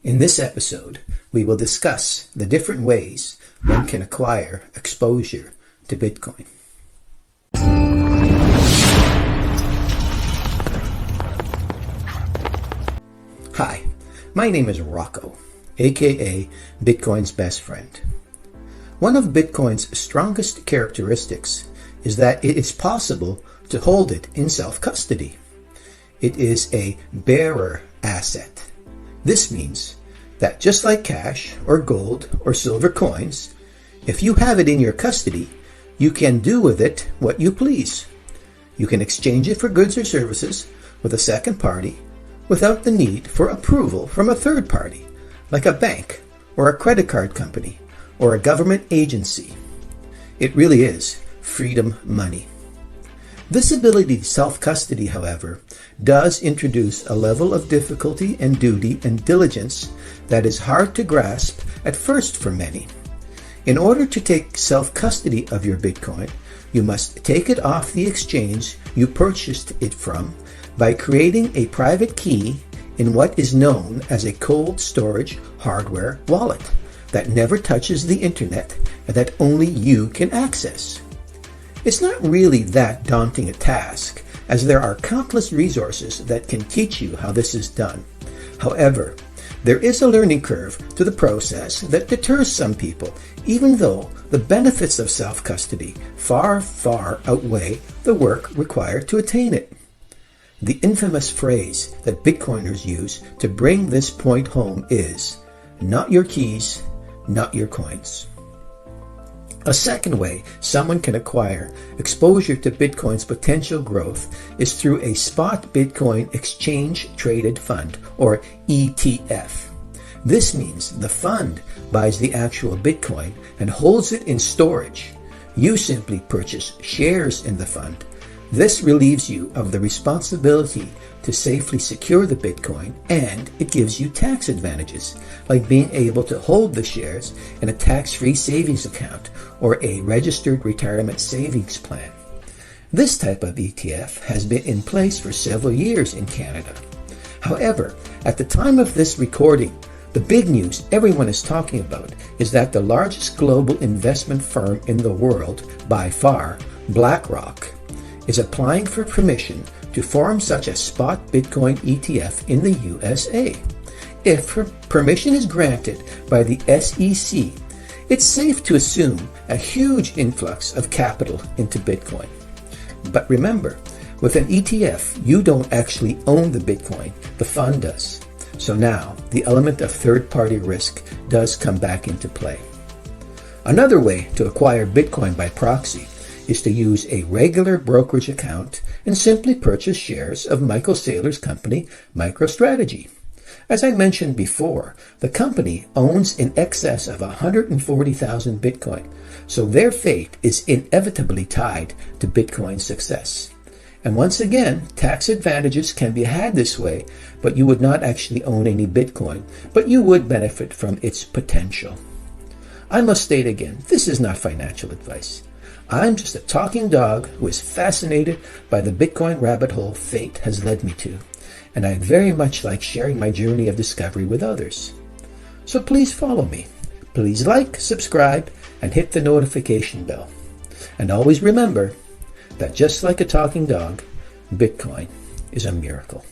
In this episode, we will discuss the different ways one can acquire exposure to Bitcoin. Hi, my name is Rocco, aka Bitcoin's best friend. One of Bitcoin's strongest characteristics is that it is possible to hold it in self-custody. It is a bearer asset. This means that just like cash or gold or silver coins, if you have it in your custody, you can do with it what you please. You can exchange it for goods or services with a second party without the need for approval from a third party, like a bank or a credit card company or a government agency. It really is freedom money. This ability to self-custody, however, does introduce a level of difficulty and duty and diligence that is hard to grasp at first for many. In order to take self-custody of your Bitcoin, you must take it off the exchange you purchased it from by creating a private key in what is known as a cold storage hardware wallet that never touches the internet and that only you can access. It's not really that daunting a task, as there are countless resources that can teach you how this is done. However, there is a learning curve to the process that deters some people, even though the benefits of self-custody far, far outweigh the work required to attain it. The infamous phrase that Bitcoiners use to bring this point home is, "Not your keys, not your coins." A second way someone can acquire exposure to Bitcoin's potential growth is through a spot Bitcoin exchange traded fund, or ETF. This means the fund buys the actual Bitcoin and holds it in storage. You simply purchase shares in the fund. This relieves you of the responsibility to safely secure the Bitcoin, and it gives you tax advantages, like being able to hold the shares in a tax-free savings account or a registered retirement savings plan. This type of ETF has been in place for several years in Canada. However, at the time of this recording, the big news everyone is talking about is that the largest global investment firm in the world, by far, BlackRock, is applying for permission to form such a spot Bitcoin ETF in the USA. If permission is granted by the SEC, it's safe to assume a huge influx of capital into Bitcoin. But remember, with an ETF, you don't actually own the Bitcoin, the fund does. So now, the element of third-party risk does come back into play. Another way to acquire Bitcoin by proxy is to use a regular brokerage account and simply purchase shares of Michael Saylor's company, MicroStrategy. As I mentioned before, the company owns in excess of 140,000 Bitcoin, so their fate is inevitably tied to Bitcoin's success. And once again, tax advantages can be had this way, but you would not actually own any Bitcoin, but you would benefit from its potential. I must state again, this is not financial advice. I'm just a talking dog who is fascinated by the Bitcoin rabbit hole fate has led me to, and I very much like sharing my journey of discovery with others. So please follow me. Please like, subscribe, and hit the notification bell. And always remember that just like a talking dog, Bitcoin is a miracle.